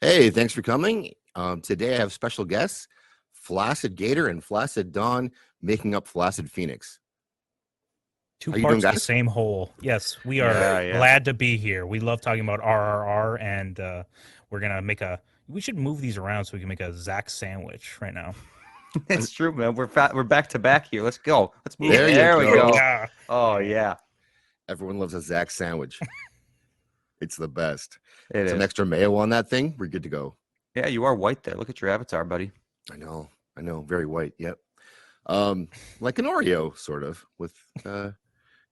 Hey, thanks for coming. Today I have special guests, Flaccid Gator and Flaccid Dawn, making up Flaccid Phoenix. Two How you doing, parts of the guys? same whole. Yes, we are Yeah. glad to be here. We love talking about RRR, and we're gonna make a. We should move these around so we can make a Zach sandwich right now. It's true, man. We're back to back here. Let's go. Let's move. There you There we go. go. Yeah. Oh yeah, Everyone loves a Zach sandwich. It's the best. it Some is. extra mayo on that thing, we're good to go. Yeah, you are white there. Look at your avatar, buddy. I know, very white. Yep. Like an Oreo, sort of, with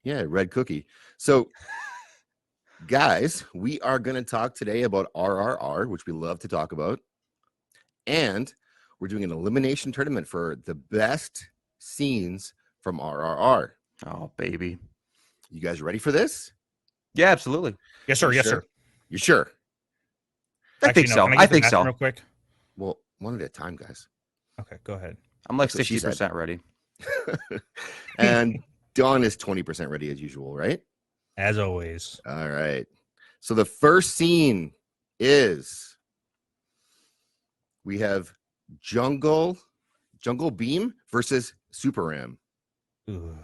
red cookie. So, guys, we are going to talk today about RRR, which we love to talk about, and we're doing an elimination tournament for the best scenes from RRR. Oh baby. You guys ready for this? Yeah, absolutely. Yes, sir. You Yes, sure? sir. You sure? I Actually, think no, so. Can I, I get the think bathroom so. real quick. Well, one at a time, guys. Okay, go ahead. I'm like That's what she said. 60% ready. And Dawn is 20% ready as usual, right? As always. All right. So the first scene is we have Jungle Beam versus Super Ram. Ooh.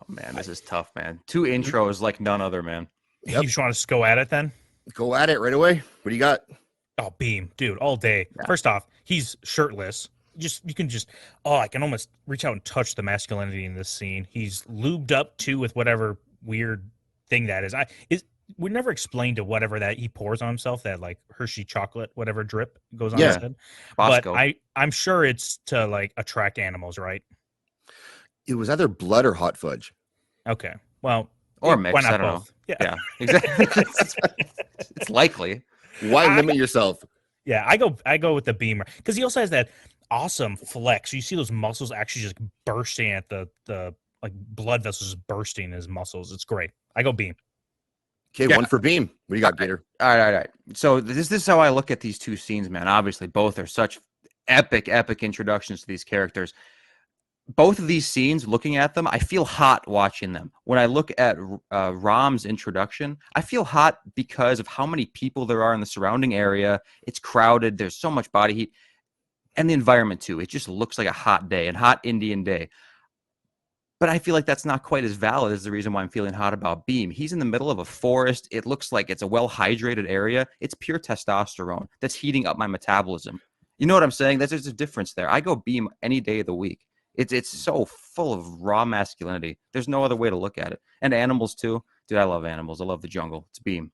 Oh man, this is tough, man. Two intros like none other, man. Yep. You just want us to go at it then? Go at it right away. What do you got? Oh, Beam, dude, all day. Yeah. First off, he's shirtless. I can almost reach out and touch the masculinity in this scene. He's lubed up too with whatever weird thing that is. We never explained to whatever that he pours on himself, that like Hershey chocolate, whatever drip goes on his Yeah. head. Bosco. But I'm sure it's to like attract animals, right? It was either blood or hot fudge. Okay. Well, Or yeah, mixed, why not I don't know. both? Yeah. Yeah, exactly. It's likely. Why limit yourself? Yeah, I go with the Beamer because he also has that awesome flex. You see those muscles actually just bursting at the like blood vessels just bursting in his muscles. It's great. I go Beam. Okay, Yeah. one for Beam. What do you got, Gator? All right. So this is how I look at these two scenes, man. Obviously, both are such epic introductions to these characters. Both of these scenes, looking at them, I feel hot watching them. When I look at Ram's introduction, I feel hot because of how many people there are in the surrounding area. It's crowded. There's so much body heat. And the environment, too. It just looks like a hot day, and hot Indian day. But I feel like that's not quite as valid as the reason why I'm feeling hot about Beam. He's in the middle of a forest. It looks like it's a well-hydrated area. It's pure testosterone that's heating up my metabolism. You know what I'm saying? There's a difference there. I go Beam any day of the week. It's so full of raw masculinity. There's no other way to look at it. And animals, too. Dude, I love animals. I love the jungle. It's Beam.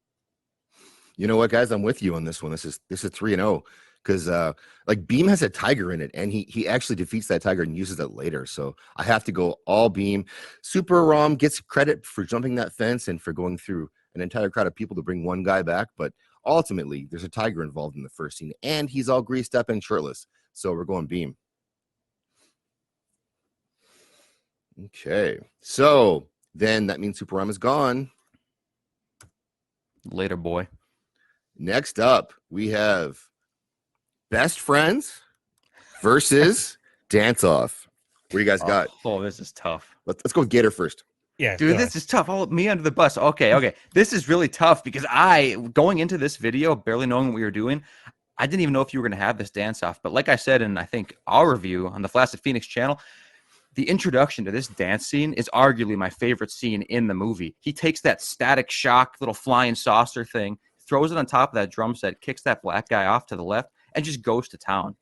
You know what, guys? I'm with you on this one. This is 3-0 because like Beam has a tiger in it, and he actually defeats that tiger and uses it later. So I have to go all Beam. Super Ram gets credit for jumping that fence and for going through an entire crowd of people to bring one guy back, but ultimately there's a tiger involved in the first scene, and he's all greased up and shirtless. So we're going Beam. Okay, so then that means Super Ram is gone. Later, boy. Next up, we have Best Friends versus Dance Off. What do you guys got? Oh, this is tough. Let's go with Gator first. Yeah, Dude, this is tough. Oh, me under the bus. Okay. This is really tough because going into this video, barely knowing what we were doing, I didn't even know if you were going to have this dance off. But like I said in, I think, our review on the Flaccid Phoenix channel, the introduction to this dance scene is arguably my favorite scene in the movie. He takes that Static Shock little flying saucer thing, throws it on top of that drum set, kicks that black guy off to the left, and just goes to town.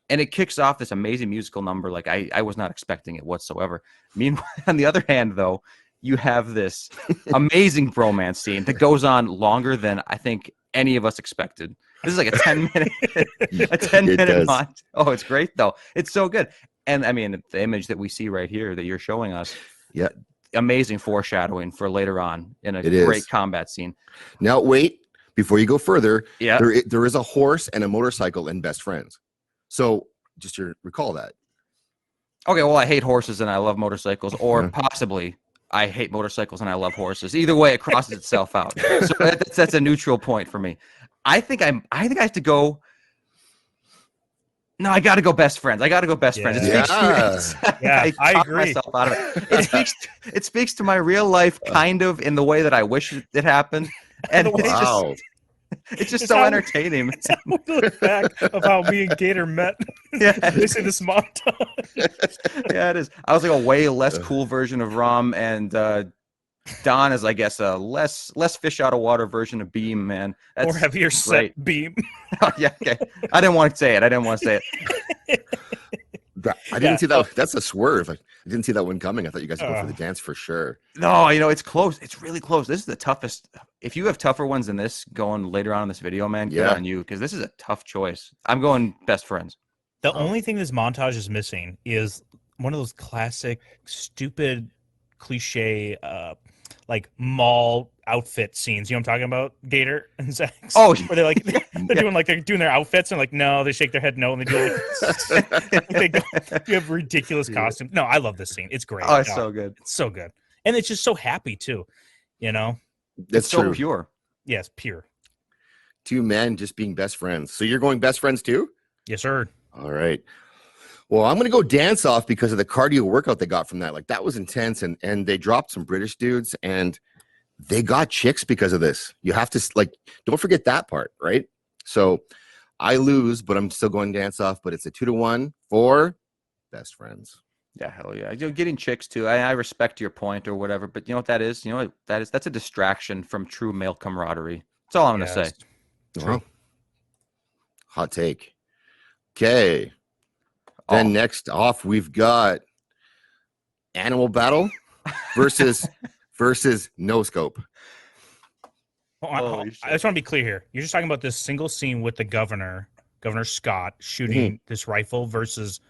And it kicks off this amazing musical number like I was not expecting it whatsoever. Meanwhile, on the other hand, though, you have this amazing bromance scene that goes on longer than I think any of us expected. This is like a 10-minute month. Oh, it's great, though. It's so good. And I mean, the image that we see right here that you're showing us, yeah, amazing foreshadowing for later on in a great combat scene. Now, wait, before you go further, yeah, there is a horse and a motorcycle in Best Friends. So just to recall that. Okay, well, I hate horses and I love motorcycles, or possibly I hate motorcycles and I love horses. Either way, it crosses itself out. So that's a neutral point for me. I think I have to go. No, I got to go Best Friends. I agree. Myself out of it. It speaks to my real life kind of in the way that I wish it happened. And wow. It's just It's so how- entertaining. It's how we look back of how me and Gator met. Yeah. They say this montage. Yeah, it is. I was like a way less cool version of Rom, and Don is, I guess, a less fish out of water version of Beam. Man, that's More heavier great. set beam. Yeah, okay. I didn't want to say it. I didn't see that. That's a swerve. I didn't see that one coming. I thought you guys would go for the dance for sure. No, it's close. It's really close. This is the toughest. If you have tougher ones than this going later on in this video, man, good on you, because this is a tough choice. I'm going best friends. The only thing this montage is missing is one of those classic, stupid, cliche, like mall outfit scenes. You know what I'm talking about, Gator and Zax? Oh, where they're like they're doing their outfits and like no, they shake their head no, and they do you have ridiculous costumes. No, I love this scene. It's great. Oh, it's so good. It's so good, and it's just so happy too. You know, That's it's so true. pure. Yes, pure. Two men just being best friends. So you're going best friends too? Yes, sir. All right. Well, I'm going to go dance off because of the cardio workout they got from that. Like that was intense, and they dropped some British dudes and they got chicks because of this. You have to don't forget that part, right? So I lose, but I'm still going dance off, but it's a 2-1 for best friends. Yeah, hell yeah. Getting chicks too. I respect your point or whatever, but you know what that is? You know what that is? That's a distraction from true male camaraderie. That's all I'm going to say. Well, hot take. Okay. Then next off, we've got Animal Battle versus No Scope. I just want to be clear here. You're just talking about this single scene with the Governor Scott shooting this rifle versus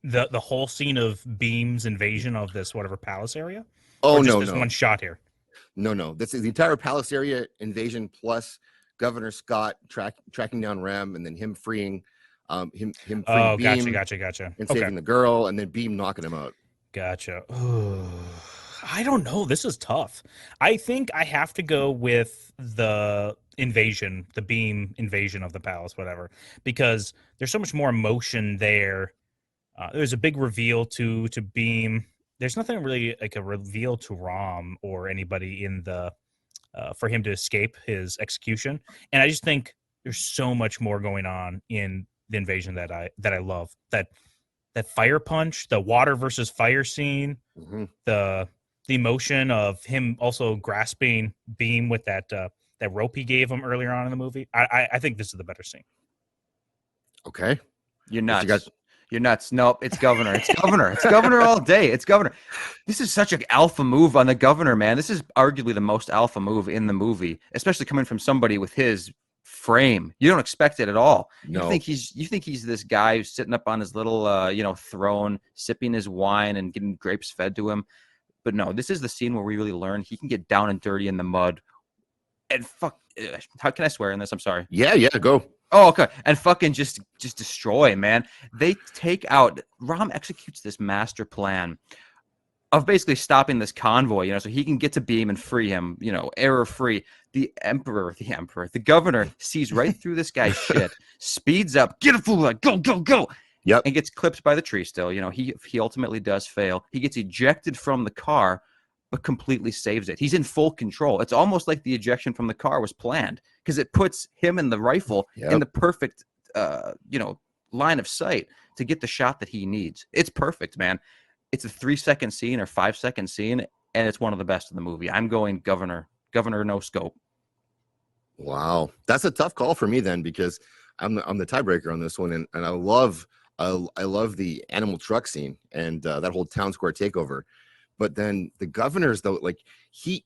the whole scene of Beam's invasion of this whatever palace area. Oh, or just no, this no. one shot here. No. This is the entire palace area invasion plus Governor Scott tracking down Ram and then him freeing him freeing Beam. Gotcha. And saving the girl and then Beam knocking him out. Gotcha. I don't know. This is tough. I think I have to go with the invasion, the Beam invasion of the palace, whatever, because there's so much more emotion there. There's a big reveal to Beam. There's nothing really like a reveal to Rom or anybody in the for him to escape his execution. And I just think there's so much more going on in the invasion that I love. That fire punch, the water versus fire scene, the emotion of him also grasping Beam with that rope he gave him earlier on in the movie. I think this is the better scene. Okay. You're nuts. You're nuts. Nope, it's Governor. It's Governor. It's Governor all day. It's Governor. This is such an alpha move on the Governor, man. This is arguably the most alpha move in the movie, especially coming from somebody with his frame. You don't expect it at all. No. You think he's this guy who's sitting up on his little throne, sipping his wine and getting grapes fed to him. But no, this is the scene where we really learn he can get down and dirty in the mud. And how can I swear in this? I'm sorry. Yeah, go. Oh, okay. And fucking just destroy, man. They take out, Rom executes this master plan of basically stopping this convoy, so he can get to Beam and free him, error free. The Governor sees right through this guy's shit, speeds up, get a fool, go. Yep. And gets clipped by the tree still. He ultimately does fail. He gets ejected from the car, but completely saves it. He's in full control. It's almost like the ejection from the car was planned because it puts him and the rifle in the perfect, line of sight to get the shot that he needs. It's perfect, man. It's a 3-second scene or 5-second scene, and it's one of the best in the movie. I'm going Governor No Scope. Wow, that's a tough call for me then because I'm the tiebreaker on this one, and I love the animal truck scene and that whole town square takeover. But then the Governor's though,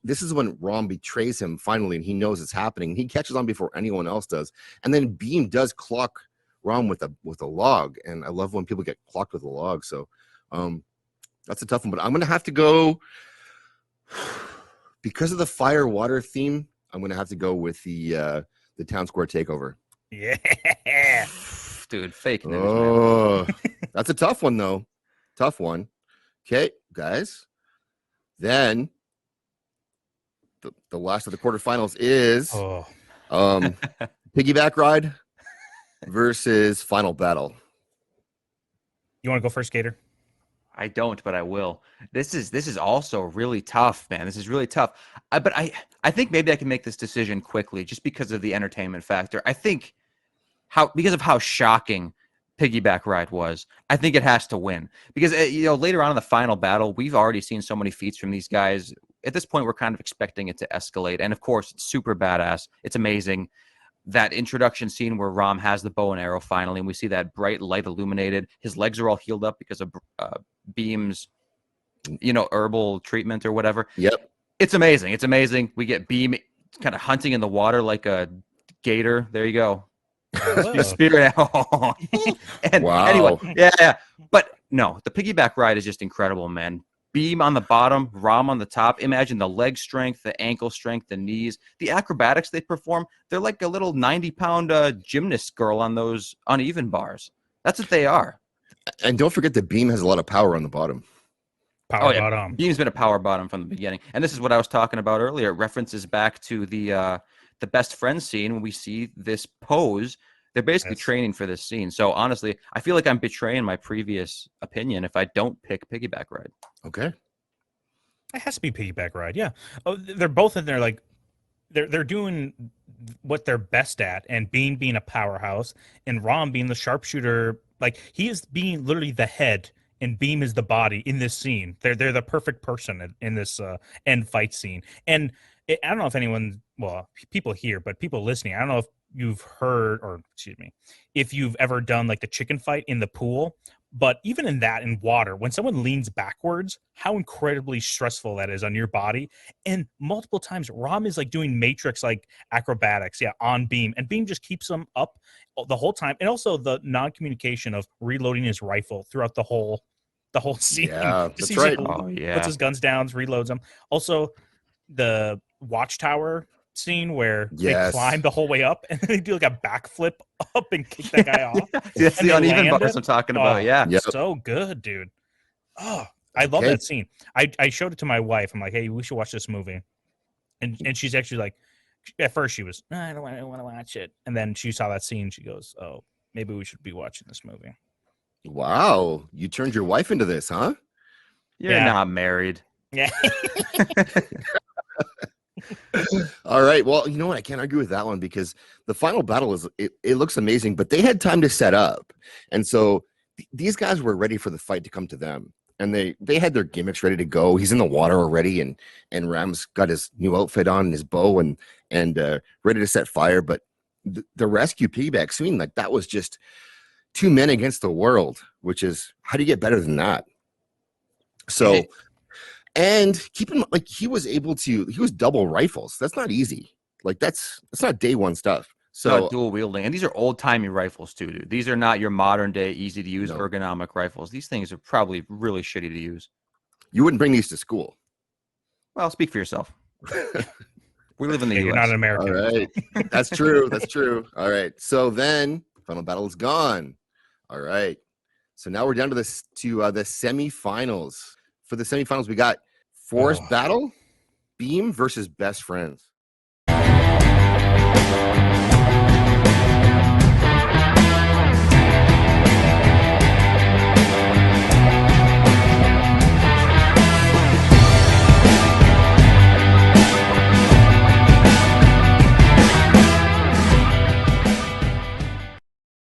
this is when Rom betrays him finally, and he knows it's happening. He catches on before anyone else does, and then Beam does clock Rom with a log, and I love when people get clocked with a log. So that's a tough one, but I'm gonna have to go because of the fire water theme. I'm gonna have to go with the town square takeover. Yeah, dude, fake news. Oh, that's a tough one though. Tough one. Okay, guys. Then the last of the quarterfinals is piggyback ride versus final battle. You want to go first, Gator? I don't, but I will. This is also really tough, man. This is really tough. But I think maybe I can make this decision quickly just because of the entertainment factor. I think because of how shocking Piggyback Ride was, I think it has to win because later on in the final battle, we've already seen so many feats from these guys. At this point, we're kind of expecting it to escalate, and of course, it's super badass. It's amazing. That introduction scene where Ram has the bow and arrow finally, and we see that bright light illuminated. His legs are all healed up because of Beam's, herbal treatment or whatever. Yep. It's amazing. It's amazing. We get Beam kind of hunting in the water like a gator. There you go. Oh. Spirit. And Wow. anyway, yeah. But no, the piggyback ride is just incredible, man. Beam on the bottom, Ram on the top. Imagine the leg strength, the ankle strength, the knees, the acrobatics they perform. They're like a little 90-pound gymnast girl on those uneven bars. That's what they are. And don't forget the Beam has a lot of power on the bottom. Power bottom. Beam's been a power bottom from the beginning, and this is what I was talking about earlier. It references back to the best friends scene when we see this pose. They're basically training for this scene. So honestly, I feel like I'm betraying my previous opinion if I don't pick Piggyback Ride. Okay. It has to be Piggyback Ride. Yeah. Oh, they're both in there. Like they're doing what they're best at, and Beam being a powerhouse, and Ram being the sharpshooter. Like he is being literally the head, and Beam is the body in this scene. They're the perfect person in this end fight scene. And I don't know if anyone, people here, but people listening, I don't know if you've heard, or excuse me, if you've ever done like the chicken fight in the pool. But even in that, in water, when someone leans backwards, how incredibly stressful that is on your body. And multiple times, Ram is like doing Matrix like acrobatics, on Beam, and Beam just keeps them up the whole time. And also the non-communication of reloading his rifle throughout the whole scene. Yeah, Just that's right. Puts his guns down, reloads them. Also, the watchtower scene where they climb the whole way up and they do like a backflip up and kick that guy off. That's the uneven bars I'm talking about. Yeah. Yep. So good, dude. Oh, I love that scene. I showed it to my wife. I'm like, hey, we should watch this movie. And she's actually like, at first she was, I don't want to watch it. And then she saw that scene. She goes, oh, maybe we should be watching this movie. Wow. You turned your wife into this, huh? You're not married. Yeah. All right. Well, you know what? I can't argue with that one because the final battle it looks amazing, but they had time to set up. And so these guys were ready for the fight to come to them. And they had their gimmicks ready to go. He's in the water already, and Ram's got his new outfit on and his bow and ready to set fire. But the rescue piggyback scene, like that was just two men against the world, which is how do you get better than that? So and keep in mind, like he was double rifles. That's not easy. Like that's not day one stuff. So dual wielding, and these are old timey rifles too, dude. These are not your modern day easy to use ergonomic rifles. These things are probably really shitty to use. You wouldn't bring these to school. Well, speak for yourself. We live in the U.S. You're not an American. All right, that's true. That's true. All right. So then, final battle is gone. All right. So now we're down to the semifinals. For the semifinals, we got Forest Battle, Beam versus Best Friends.